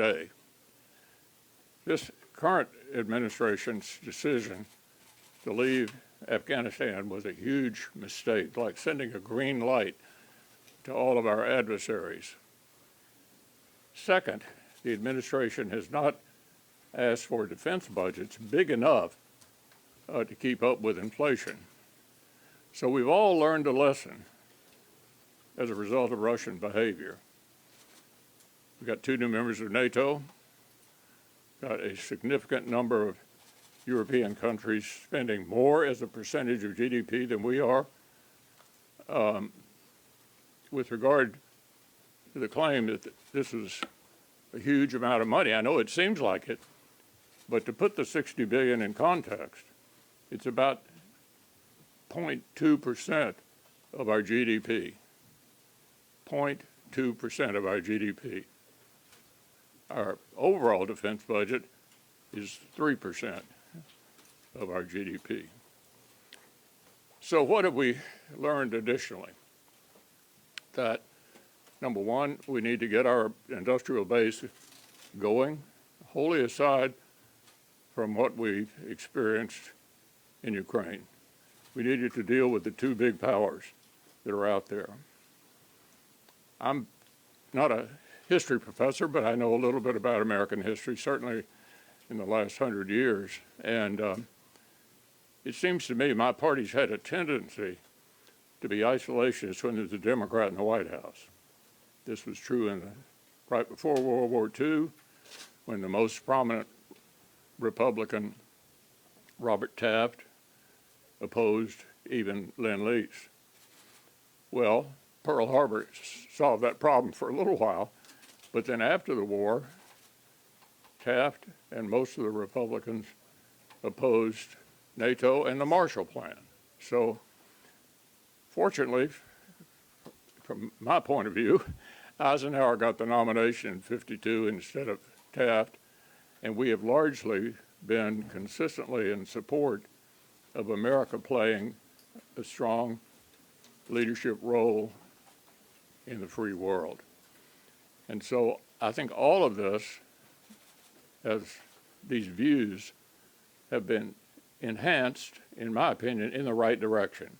day. This current administration's decision to leave Afghanistan was a huge mistake, like sending a green light to all of our adversaries. Second, the administration has not asked for defense budgets big enough to keep up with inflation. So we've all learned a lesson as a result of Russian behavior. We've got 2 new members of NATO, got a significant number of European countries spending more as a percentage of GDP than we are. With regard to the claim that this is a huge amount of money, I know it seems like it, but to put the $60 billion in context, it's about 0.2% of our GDP. 0.2% of our GDP. Our overall defense budget is 3% of our GDP. So what have we learned additionally? That, number one, we need to get our industrial base going, wholly aside from what we've experienced in Ukraine. We needed to deal with the 2 big powers that are out there. I'm not a history professor, but I know a little bit about American history, certainly in the last 100 years. And it seems to me my party's had a tendency to be isolationist when there's a Democrat in the White House. This was true right before World War II, when the most prominent Republican, Robert Taft, opposed even Lend-Lease. Well, Pearl Harbor solved that problem for a little while, but then after the war, Taft and most of the Republicans opposed NATO and the Marshall Plan. So fortunately, from my point of view, Eisenhower got the nomination in '52 instead of Taft, and we have largely been consistently in support of America playing a strong leadership role in the free world. And so I think all of this, as these views have been enhanced, in my opinion, in the right direction.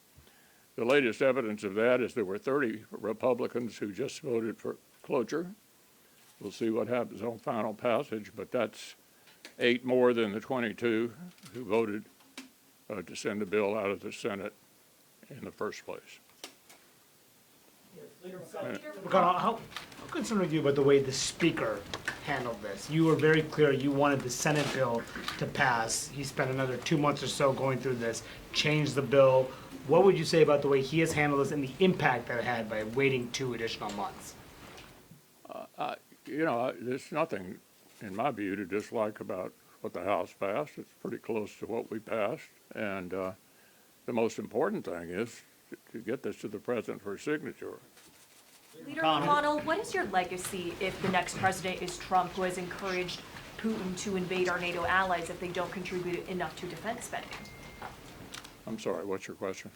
The latest evidence of that is there were 30 Republicans who just voted for cloture. We'll see what happens on final passage, but that's 8 more than the 22 who voted to send the bill out of the Senate in the first place. McConnell, how concerned are you about the way the Speaker handled this? You were very clear you wanted the Senate bill to pass. He spent another 2 months or so going through this, changed the bill. What would you say about the way he has handled this and the impact that it had by waiting 2 additional months? There's nothing, in my view, to dislike about what the House passed. It's pretty close to what we passed. And the most important thing is to get this to the President for signature. Leader McConnell, what is your legacy if the next president is Trump, who has encouraged Putin to invade our NATO allies if they don't contribute enough to defense spending? I'm sorry, what's your question?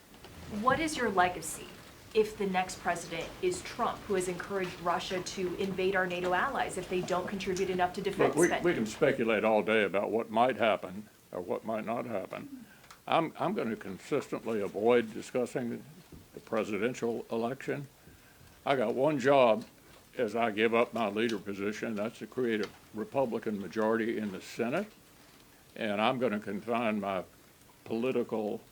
What is your legacy if the next president is Trump, who has encouraged Russia to invade our NATO allies if they don't contribute enough to defense spending? We can speculate all day about what might happen or what might not happen. I'm going to consistently avoid discussing the presidential election. I got one job as I give up my leader position, that's to create a Republican majority in the Senate, and I'm going to confine my political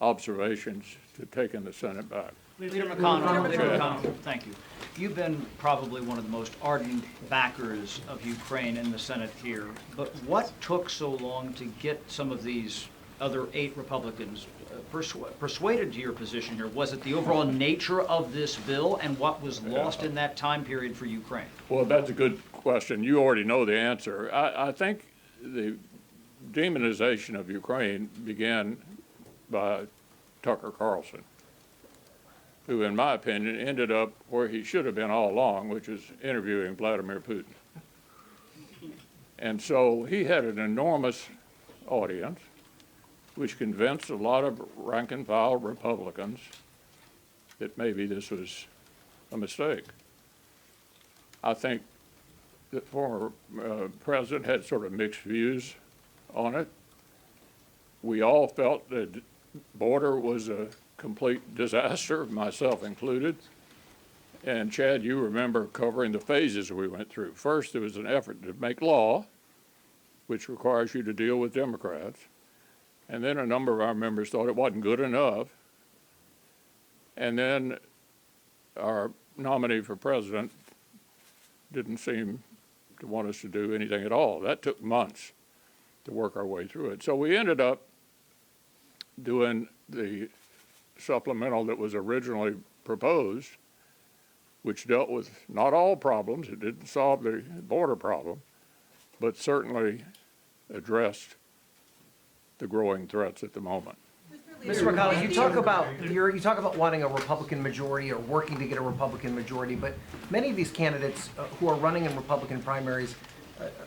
observations to taking the Senate back. Leader McConnell, thank you. You've been probably one of the most ardent backers of Ukraine in the Senate here, but what took so long to get some of these other 8 Republicans persuaded to your position here? Was it the overall nature of this bill and what was lost in that time period for Ukraine? Well, that's a good question. You already know the answer. I think the demonization of Ukraine began by Tucker Carlson, who, in my opinion, ended up where he should have been all along, which is interviewing Vladimir Putin. And so he had an enormous audience, which convinced a lot of rank-and-file Republicans that maybe this was a mistake. I think the former president had sort of mixed views on it. We all felt that the border was a complete disaster, myself included. And Chad, you remember covering the phases we went through. First, there was an effort to make law, which requires you to deal with Democrats. And then a number of our members thought it wasn't good enough. And then our nominee for president didn't seem to want us to do anything at all. That took months to work our way through it. So we ended up doing the supplemental that was originally proposed, which dealt with not all problems. It didn't solve the border problem, but certainly addressed the growing threats at the moment. Mr. McConnell, you talk about wanting a Republican majority or working to get a Republican majority, but many of these candidates who are running in Republican primaries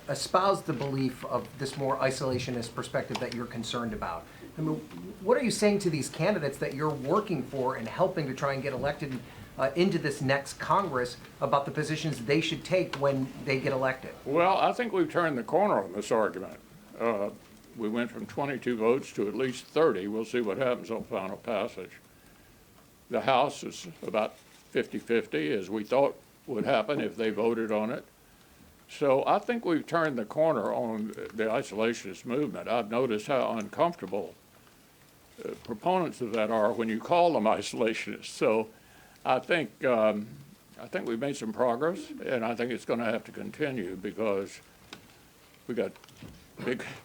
espouse the belief of this more isolationist perspective that you're concerned about. I mean, what are you saying to these candidates that you're working for and helping to try and get elected into this next Congress about the positions they should take when they get elected? Well, I think we've turned the corner on this argument. We went from 22 votes to at least 30. We'll see what happens on final passage. The House is about 50-50, as we thought would happen if they voted on it. So I think we've turned the corner on the isolationist movement. I've noticed how uncomfortable proponents of that are when you call them isolationists. So I think we've made some progress, and I think it's going to have to continue because we got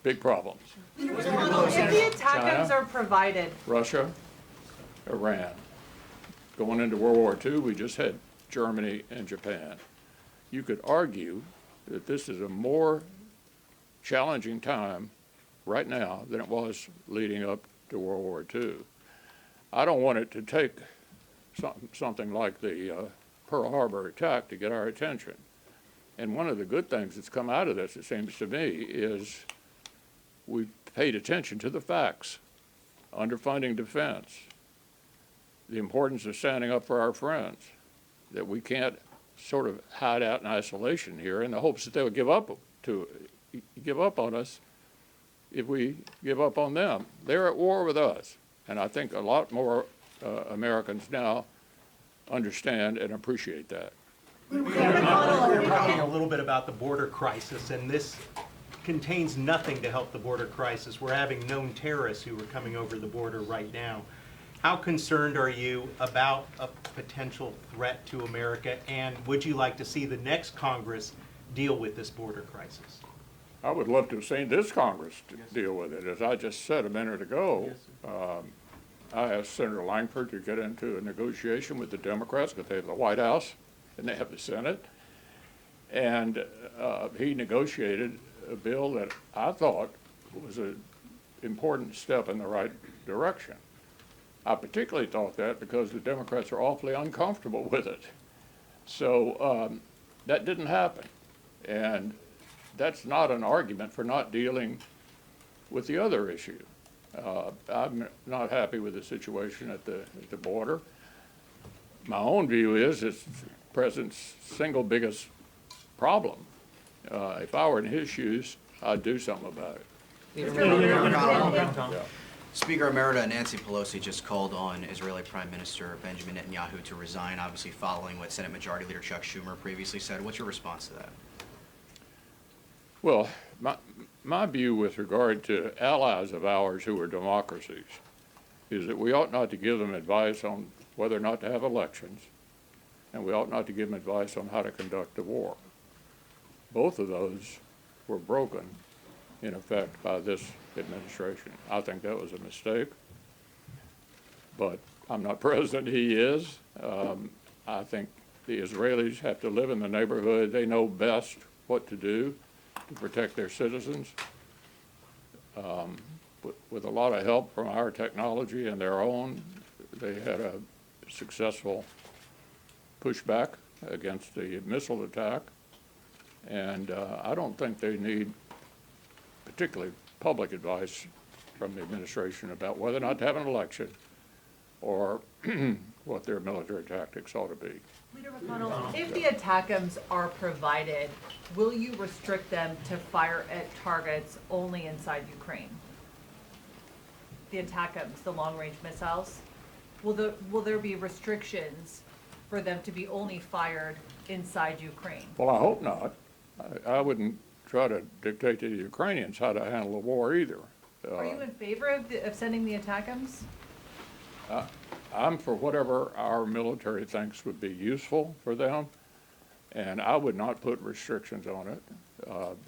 big problems. If the attack are provided, Russia, Iran. Going into World War II, we just had Germany and Japan. You could argue that this is a more challenging time right now than it was leading up to World War II. I don't want it to take something like the Pearl Harbor attack to get our attention. And one of the good things that's come out of this, it seems to me, is we've paid attention to the facts, underfunding defense, the importance of standing up for our friends, that we can't sort of hide out in isolation here in the hopes that they'll give up on us if we give up on them. They're at war with us. And I think a lot more Americans now understand and appreciate that. We're talking a little bit about the border crisis, and this contains nothing to help the border crisis. We're having known terrorists who are coming over the border right now. How concerned are you about a potential threat to America, and would you like to see the next Congress deal with this border crisis? I would love to have seen this Congress deal with it. As I just said a minute ago, I asked Senator Langford to get into a negotiation with the Democrats because they have the White House and they have the Senate. And he negotiated a bill that I thought was an important step in the right direction. I particularly thought that because the Democrats are awfully uncomfortable with it. So that didn't happen. And that's not an argument for not dealing with the other issue. I'm not happy with the situation at the border. My own view is it's the president's single biggest problem. If I were in his shoes, I'd do something about it. Yeah. Speaker Emerita Nancy Pelosi just called on Israeli Prime Minister Benjamin Netanyahu to resign, obviously following what Senate Majority Leader Chuck Schumer previously said. What's your response to that? Well, my view with regard to allies of ours who are democracies is that we ought not to give them advice on whether or not to have elections, and we ought not to give them advice on how to conduct a war. Both of those were broken, in effect, by this administration. I think that was a mistake, but I'm not president, he is. I think the Israelis have to live in the neighborhood. They know best what to do to protect their citizens. With a lot of help from our technology and their own, they had a successful pushback against the missile attack. And I don't think they need particularly public advice from the administration about whether or not to have an election or what their military tactics ought to be. Leader McConnell, if the ATACMs are provided, will you restrict them to fire at targets only inside Ukraine? The ATACMs, the long-range missiles, will there be restrictions for them to be only fired inside Ukraine? Well, I hope not. I wouldn't try to dictate to the Ukrainians how to handle the war either. Are you in favor of sending the ATACMs? I'm for whatever our military thinks would be useful for them, and I would not put restrictions on it.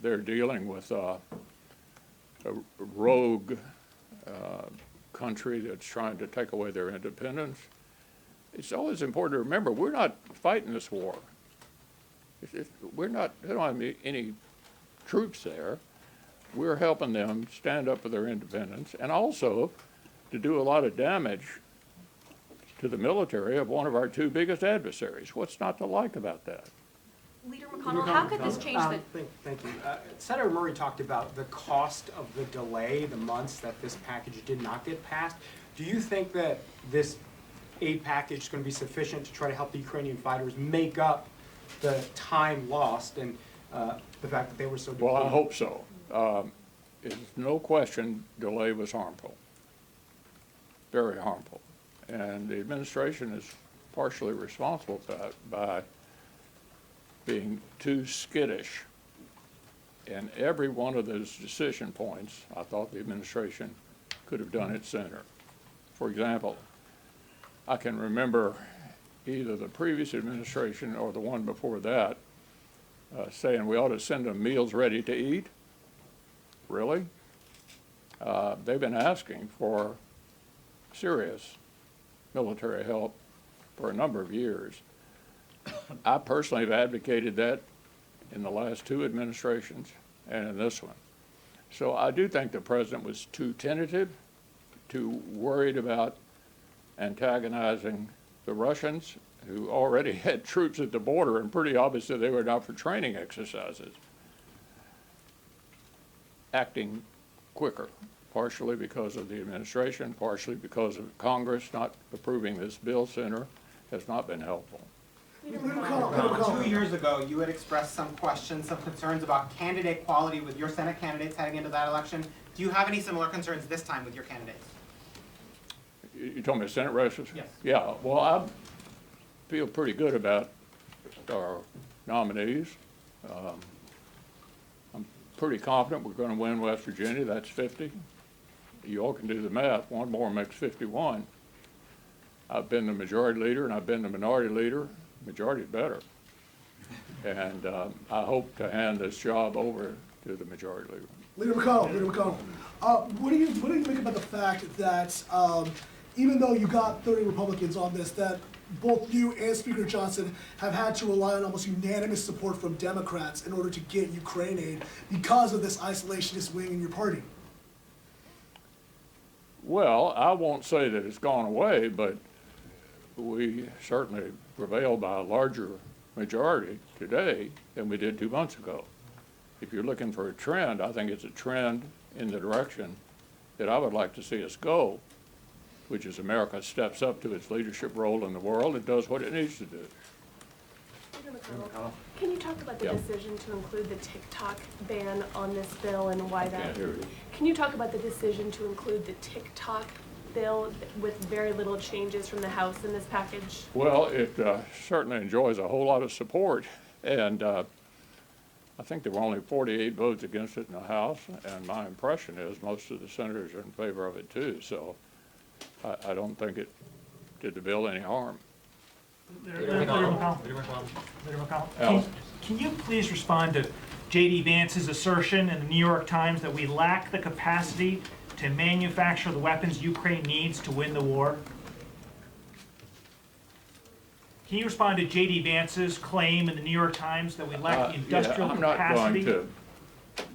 They're dealing with a rogue country that's trying to take away their independence. It's always important to remember, we're not fighting this war. They don't have any troops there. We're helping them stand up for their independence and also to do a lot of damage to the military of one of our two biggest adversaries. What's not to like about that? Leader McConnell, how could this change the? Thank you. Senator Murray talked about the cost of the delay, the months that this package did not get passed. Do you think that this aid package is going to be sufficient to try to help the Ukrainian fighters make up the time lost and the fact that they were so depleted? Well, I hope so. There's no question delay was harmful, very harmful. And the administration is partially responsible for that by being too skittish. In every one of those decision points, I thought the administration could have done it sooner. For example, I can remember either the previous administration or the one before that saying we ought to send them meals ready to eat. Really? They've been asking for serious military help for a number of years. I personally have advocated that in the last two administrations and in this one. So I do think the president was too tentative, too worried about antagonizing the Russians, who already had troops at the border, and pretty obviously they were not for training exercises. Acting quicker, partially because of the administration, partially because of Congress not approving this bill sooner, has not been helpful. Leader McConnell, 2 years ago, you had expressed some questions, some concerns about candidate quality with your Senate candidates heading into that election. Do you have any similar concerns this time with your candidates? You told me Senate races? Yes. Yeah, well, I feel pretty good about our nominees. I'm pretty confident we're going to win West Virginia. That's 50. You all can do the math. One more makes 51. I've been the majority leader and I've been the minority leader. Majority is better. And I hope to hand this job over to the majority leader. Leader McConnell, what do you think about the fact that even though you got 30 Republicans on this, that both you and Speaker Johnson have had to rely on almost unanimous support from Democrats in order to get Ukraine aid because of this isolationist wing in your party? Well, I won't say that it's gone away, but we certainly prevailed by a larger majority today than we did 2 months ago. If you're looking for a trend, I think it's a trend in the direction that I would like to see us go, which is America steps up to its leadership role in the world and does what it needs to do. Leader McConnell, can you talk about the Yeah. decision to include the TikTok ban on this bill and why that? Can't hear you. Can you talk about the decision to include the TikTok bill with very little changes from the House in this package? Well, it certainly enjoys a whole lot of support, and I think there were only 48 votes against it in the House, and my impression is most of the senators are in favor of it too, so I don't think it did the bill any harm. Leader McConnell, Al? can you please respond to J.D. Vance's assertion in the New York Times that we lack the capacity to manufacture the weapons Ukraine needs to win the war? Can you respond to J.D. Vance's claim in the New York Times that we lack the industrial capacity? I'm not going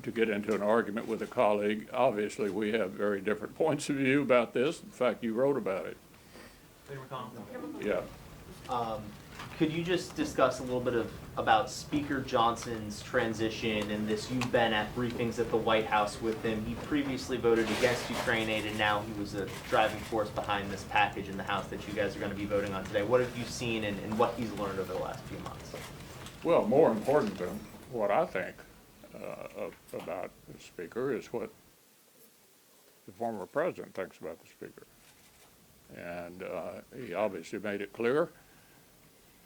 to get into an argument with a colleague. Obviously, we have very different points of view about this. In fact, you wrote about it. Leader McConnell. Yeah. Could you just discuss a little bit about Speaker Johnson's transition and this? You've been at briefings at the White House with him. He previously voted against Ukraine aid, and now he was a driving force behind this package in the House that you guys are going to be voting on today. What have you seen and what he's learned over the last few months? Well, more important than what I think about the Speaker is what the former president thinks about the Speaker. And he obviously made it clear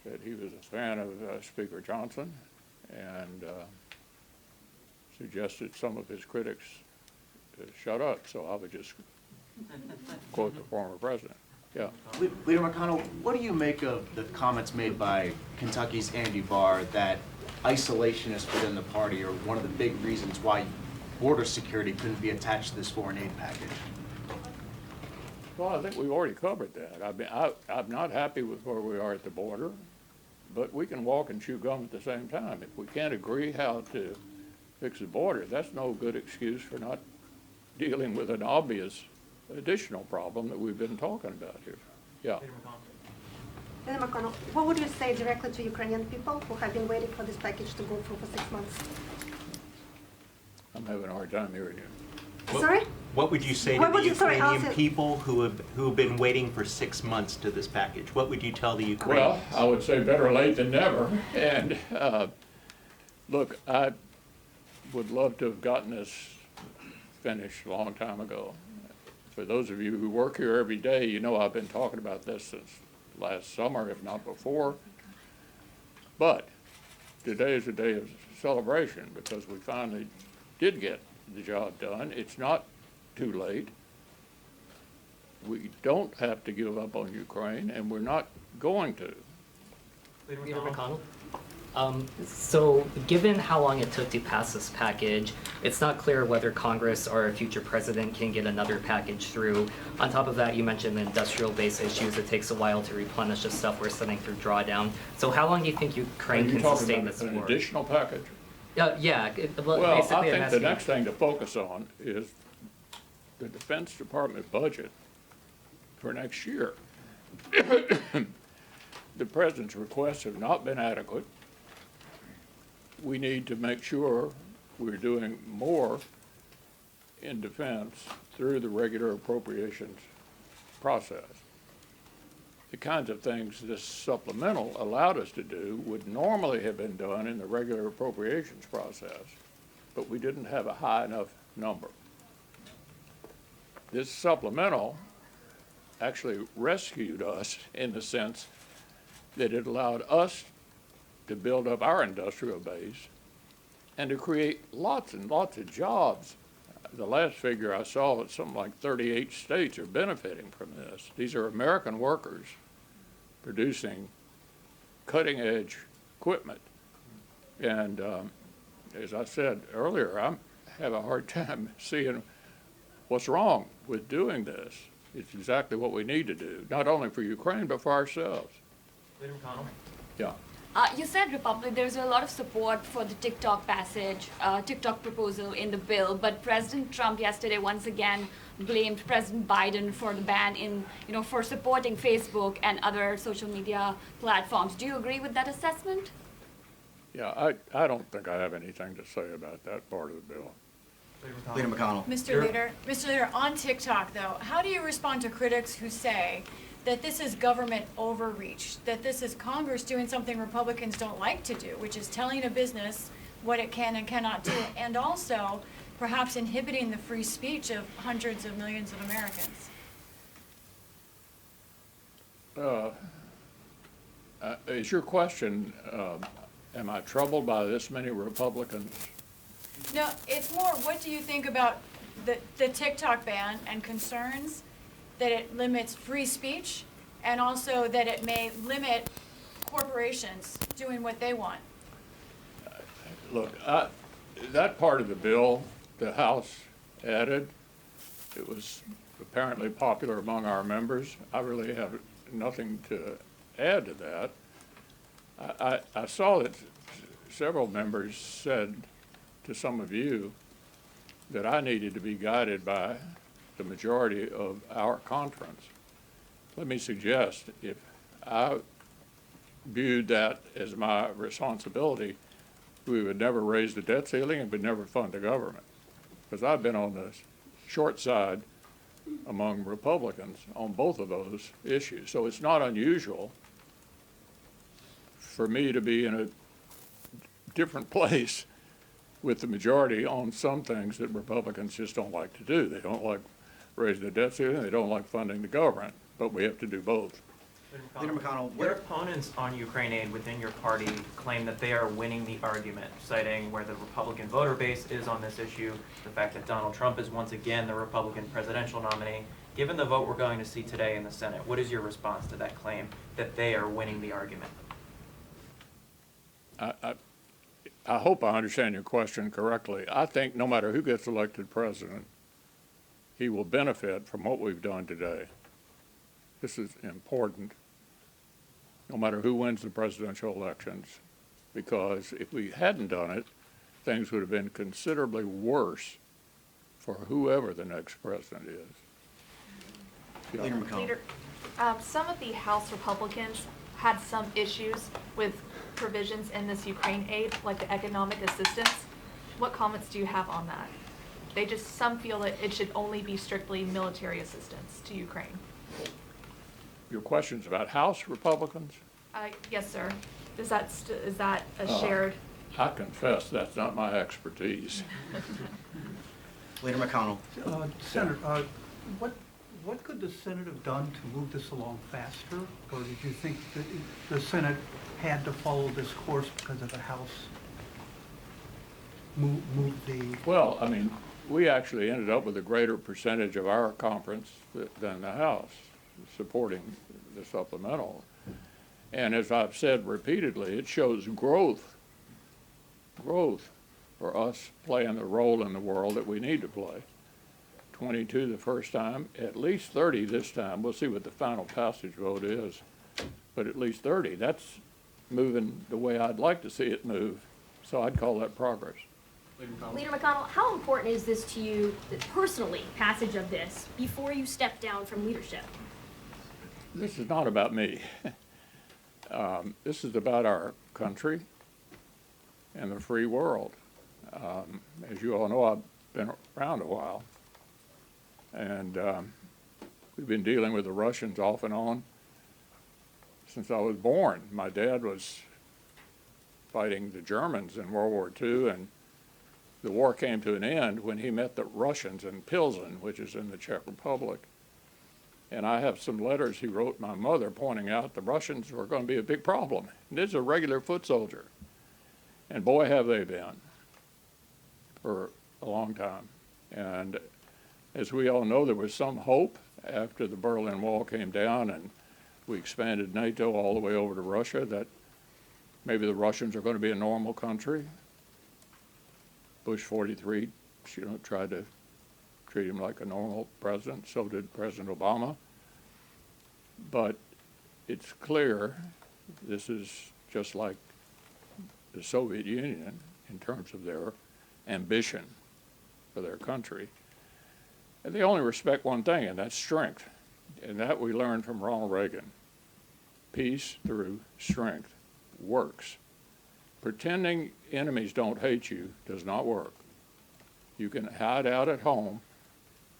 that he was a fan of Speaker Johnson and suggested some of his critics shut up. So I would just quote the former president. Yeah. Leader McConnell, what do you make of the comments made by Kentucky's Andy Barr that isolationists within the party are one of the big reasons why border security couldn't be attached to this foreign aid package? Well, I think we've already covered that. I mean, I'm not happy with where we are at the border, but we can walk and chew gum at the same time. If we can't agree how to fix the border, that's no good excuse for not dealing with an obvious additional problem that we've been talking about here. Yeah. Leader McConnell, what would you say directly to Ukrainian people who have been waiting for this package to go through for 6 months? I'm having a hard time hearing you. Sorry? What would you say to the Ukrainian people who have been waiting for 6 months to this package? What would you tell the Ukrainians? Well, I would say better late than never. And look, I would love to have gotten this finished a long time ago. For those of you who work here every day, you know I've been talking about this since last summer, if not before. But today is a day of celebration because we finally did get the job done. It's not too late. We don't have to give up on Ukraine, and we're not going to. Leader McConnell? So given how long it took to pass this package, it's not clear whether Congress or a future president can get another package through. On top of that, you mentioned the industrial base issues. It takes a while to replenish the stuff we're sending through drawdown. So how long do you think Ukraine can sustain this war? An additional package? Yeah. Well, I think the next thing to focus on is the Defense Department budget for next year. The president's requests have not been adequate. We need to make sure we're doing more in defense through the regular appropriations process. The kinds of things this supplemental allowed us to do would normally have been done in the regular appropriations process, but we didn't have a high enough number. This supplemental actually rescued us in the sense that it allowed us to build up our industrial base and to create lots and lots of jobs. The last figure I saw was something like 38 states are benefiting from this. These are American workers producing cutting-edge equipment. And as I said earlier, I have a hard time seeing what's wrong with doing this. It's exactly what we need to do, not only for Ukraine, but for ourselves. Leader McConnell? Yeah. You said there's a lot of support for the TikTok TikTok proposal in the bill, but President Trump yesterday once again blamed President Biden for the ban for supporting Facebook and other social media platforms. Do you agree with that assessment? Yeah, I don't think I have anything to say about that part of the bill. Leader McConnell. Mr. Leader, on TikTok though, how do you respond to critics who say that this is government overreach, that this is Congress doing something Republicans don't like to do, which is telling a business what it can and cannot do, and also perhaps inhibiting the free speech of hundreds of millions of Americans? Is your question, am I troubled by this many Republicans? No, it's more, what do you think about the TikTok ban and concerns that it limits free speech and also that it may limit corporations doing what they want? Look, that part of the bill the House added, it was apparently popular among our members. I really have nothing to add to that. I saw that several members said to some of you that I needed to be guided by the majority of our conference. Let me suggest, if I viewed that as my responsibility, we would never raise the debt ceiling and would never fund the government. Because I've been on the short side among Republicans on both of those issues. So it's not unusual for me to be in a different place with the majority on some things that Republicans just don't like to do. They don't like raising the debt ceiling, they don't like funding the government, but we have to do both. Leader McConnell, Your opponents on Ukraine aid within your party claim that they are winning the argument, citing where the Republican voter base is on this issue, the fact that Donald Trump is once again the Republican presidential nominee. Given the vote we're going to see today in the Senate, what is your response to that claim that they are winning the argument? I hope I understand your question correctly. I think no matter who gets elected president, he will benefit from what we've done today. This is important, no matter who wins the presidential elections, because if we hadn't done it, things would have been considerably worse for whoever the next president is. Leader McConnell. Leader, some of the House Republicans had some issues with provisions in this Ukraine aid, like the economic assistance. What comments do you have on that? Some feel that it should only be strictly military assistance to Ukraine. Your question's about House Republicans? Yes, sir. Is that a shared? I confess that's not my expertise. Leader McConnell. Senator, what could the Senate have done to move this along faster? Or did you think that the Senate had to follow this course because of the House moved the... Well, I mean, we actually ended up with a greater percentage of our conference than the House supporting the supplemental. And as I've said repeatedly, it shows growth for us playing the role in the world that we need to play. 22 the first time, at least 30 this time. We'll see what the final passage vote is, but at least 30. That's moving the way I'd like to see it move, so I'd call that progress. Leader McConnell, how important is this to you personally, passage of this, before you step down from leadership? This is not about me. This is about our country and the free world. As you all know, I've been around a while, and we've been dealing with the Russians off and on since I was born. My dad was fighting the Germans in World War II, and the war came to an end when he met the Russians in Pilsen, which is in the Czech Republic. And I have some letters he wrote my mother pointing out the Russians were going to be a big problem. And this is a regular foot soldier. And boy, have they been for a long time. And as we all know, there was some hope after the Berlin Wall came down and we expanded NATO all the way over to Russia that maybe the Russians are going to be a normal country. Bush 43, tried to treat him like a normal president. So did President Obama. But it's clear this is just like the Soviet Union in terms of their ambition for their country. And they only respect one thing, and that's strength. And that we learned from Ronald Reagan. Peace through strength works. Pretending enemies don't hate you does not work. You can hide out at home,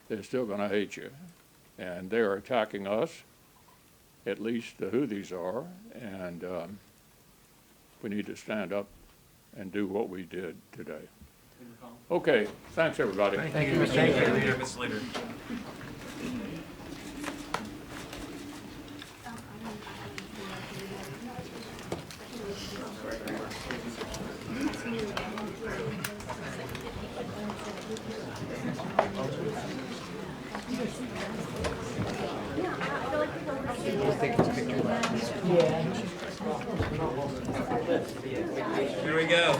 they're still going to hate you. And they're attacking us, at least the Houthis are, and we need to stand up and do what we did today. Okay, thanks everybody. Thank you, Mr. Leader. Mr. Leader. Here we go.